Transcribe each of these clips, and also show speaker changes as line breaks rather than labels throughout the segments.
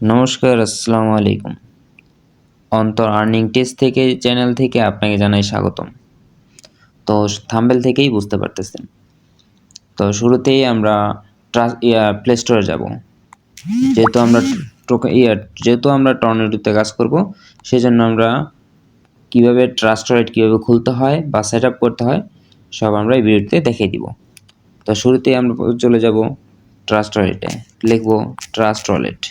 নমস্কার, আসসালামু আলাইকুম। অন্তর আর্নিং টেস্ট থেকে চ্যানেল থেকে আপনাকে জানাই স্বাগতম। তো থাম্বনেল থেকেই বুঝতে পারতেছেন। তো শুরুতেই আমরা প্লে স্টোরে যাব। যেহেতু আমরা যেহেতু আমরা টর্নেডোতে কাজ করব, সেজন্য আমরা কিভাবে ট্রাস্টওয়ালেট কিভাবে খুলতে হয় বা সেটআপ করতে হয় সব আমরা এই ভিডিওতে দেখিয়ে দিব। তো শুরুতেই আমরা চলে যাব ট্রাস্টওয়ালেটে। লিখব ট্রাস্টওয়ালেট।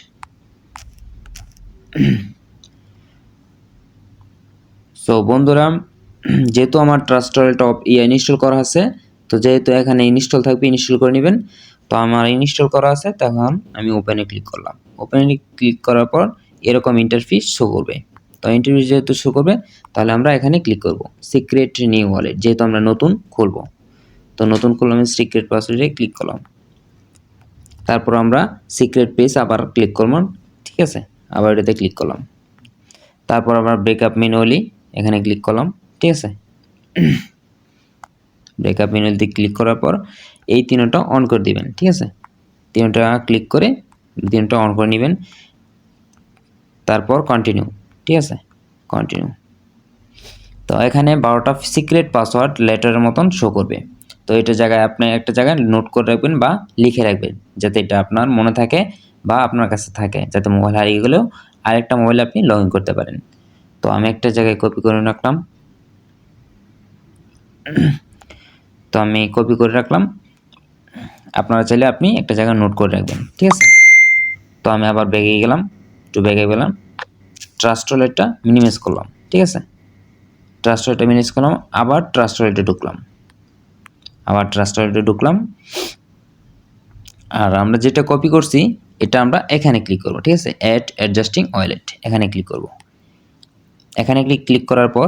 সো বন্ধুরা, যেহেতু আমার ট্রাস্টওয়ালেট ইনস্টল করা আছে, তো যেহেতু এখানে ইনস্টল থাকবে ইনস্টল করে নেবেন। তো আমার ইনস্টল করা আছে, তখন আমি ওপেনে ক্লিক করলাম। ওপেনে ক্লিক করার পর এরকম ইন্টারফেস শো করবে। তো ইন্টারফেস যেহেতু শো করবে, তাহলে আমরা এখানে ক্লিক করব সিক্রেট নিউ ওয়ালেট, যেহেতু আমরা নতুন খুলব। তো নতুন খুললাম, আমি সিক্রেট পাসওয়ার্ডে ক্লিক করলাম। তারপর আমরা সিক্রেট পেজ আবার ক্লিক করব, ঠিক আছে, আবার এটাতে ক্লিক করলাম। তারপর আমরা ব্রেকআপ ম্যানুয়ালি এখানে ক্লিক করলাম, ঠিক আছে। ব্রেকআপ ম্যানুয়ালিতে ক্লিক করার পর এই তিনটা অন করে দিবেন, ঠিক আছে। তিনটা ক্লিক করে তিনটা অন করে নেবেন। তারপর কন্টিনিউ, ঠিক আছে, কন্টিনিউ। তো এখানে 12টা সিক্রেট পাসওয়ার্ড লেটারের মতন শো করবে। তো এটা জায়গায় আপনি একটা জায়গায় নোট করে রাখবেন বা লিখে রাখবেন, যাতে এটা আপনার মনে থাকে বা আপনার কাছে থাকে, যাতে মোবাইল হারিয়ে গেলেও আরেকটা মোবাইলে আপনি লগ ইন করতে পারেন। তো আমি একটা জায়গায় কপি করে রাখলাম। তো আমি কপি করে রাখলাম। আপনারা চাইলে আপনি একটা জায়গায় নোট করে রাখবেন, ঠিক আছে। তো আমি আবার ব্যাগে গেলাম, একটু ব্যাগে গেলাম, ট্রাস্টওয়ালেটটা মিনিমাইজ করলাম, ঠিক আছে। ট্রাস্টওয়ালেটটা মিনিমাইজ করলাম, আবার ট্রাস্টওয়ালেটে ঢুকলাম। আর আমরা যেটা কপি করছি এটা আমরা এখানে ক্লিক করব, ঠিক আছে। অ্যাডজাস্টিং ওয়ালেট এখানে ক্লিক করব। এখানে ক্লিক করার পর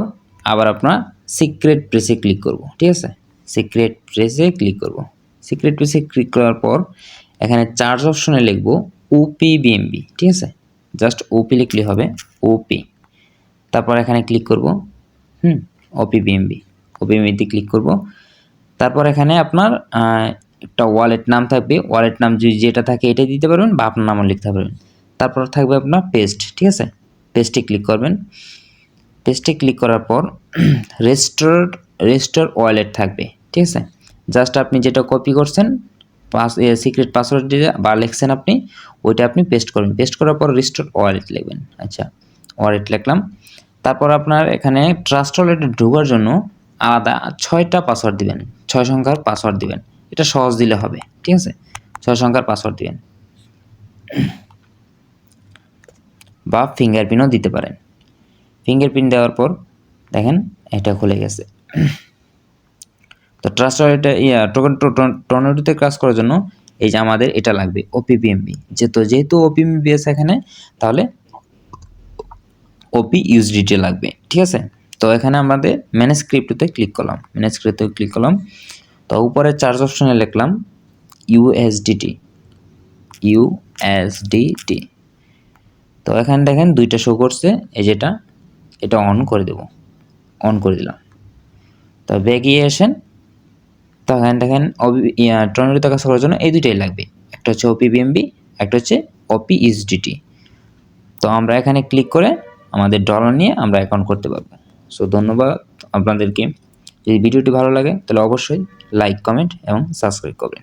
আবার আপনার সিক্রেট প্রেসে ক্লিক করব, ঠিক আছে। সিক্রেট প্রেসে ক্লিক করব। সিক্রেট প্রেসে ক্লিক করার পর এখানে চার্জ অপশনে লিখব ওপিবিএমবি, ঠিক আছে। জাস্ট ওপি লিখলে হবে, ওপি। তারপর এখানে ক্লিক করব, ওপিবিএমবিতে ক্লিক করব। তারপর এখানে আপনার একটা ওয়ালেট নাম থাকবে, ওয়ালেট নাম যেটা থাকে এটাই দিতে পারবেন বা আপনার নামও লিখতে পারবেন। তারপর থাকবে আপনার পেস্ট, ঠিক আছে। পেস্টে ক্লিক করবেন। পেস্টে ক্লিক করার পর রেস্টোর ওয়ালেট থাকবে, ঠিক আছে। জাস্ট আপনি যেটা কপি করছেন সিক্রেট পাসওয়ার্ড দিয়ে বা লিখছেন আপনি, ওইটা আপনি পেস্ট করবেন। পেস্ট করার পর রেস্টোর ওয়ালেট লিখবেন। আচ্ছা, ওয়ালেট লিখলাম। তারপর আপনার এখানে ট্রাস্ট ওয়ালেটে ঢোকার জন্য আলাদা 6টা পাসওয়ার্ড দিবেন, 6 সংখ্যার পাসওয়ার্ড দিবেন। এটা সহজ দিলে হবে, ঠিক আছে। 6 সংখ্যার পাসওয়ার্ড দিবেন বা ফিঙ্গারপ্রিন্টও দিতে পারেন। ফিঙ্গারপ্রিন্ট দেওয়ার পর দেখেন এটা খুলে গেছে। তো ট্রাস্ট ওয়ালেটে টর্নেডোতে কাজ করার জন্য এই যে আমাদের এটা লাগবে ওপিবিএমবি। যেহেতু ওপিবিএমবি আছে এখানে, তাহলে ওপি ইউএসডিটি লাগবে, ঠিক আছে। তো এখানে আমাদের ম্যানেজ ক্রিপ্টোতে ক্লিক করলাম। তো উপরে চার্জ অপশনে লিখলাম ইউএসডিটি। তো এখানে দেখেন দুইটা শো করছে, এই যেটা এটা অন করে দিলাম। তো বেগিয়ে আসেন। তো এখানে দেখেন টর্নেডোতে কাজ করার জন্য এই দুইটাই লাগবে, একটা হচ্ছে ওপিবিএমবি, একটা হচ্ছে ওপি ইউএসডিটি। তো আমরা এখানে ক্লিক করে আমাদের ডলার নিয়ে আমরা অ্যাকাউন্ট করতে পারবো। সো ধন্যবাদ আপনাদেরকে। যদি ভিডিওটি ভালো লাগে তাহলে অবশ্যই লাইক, কমেন্ট এবং সাবস্ক্রাইব করবেন।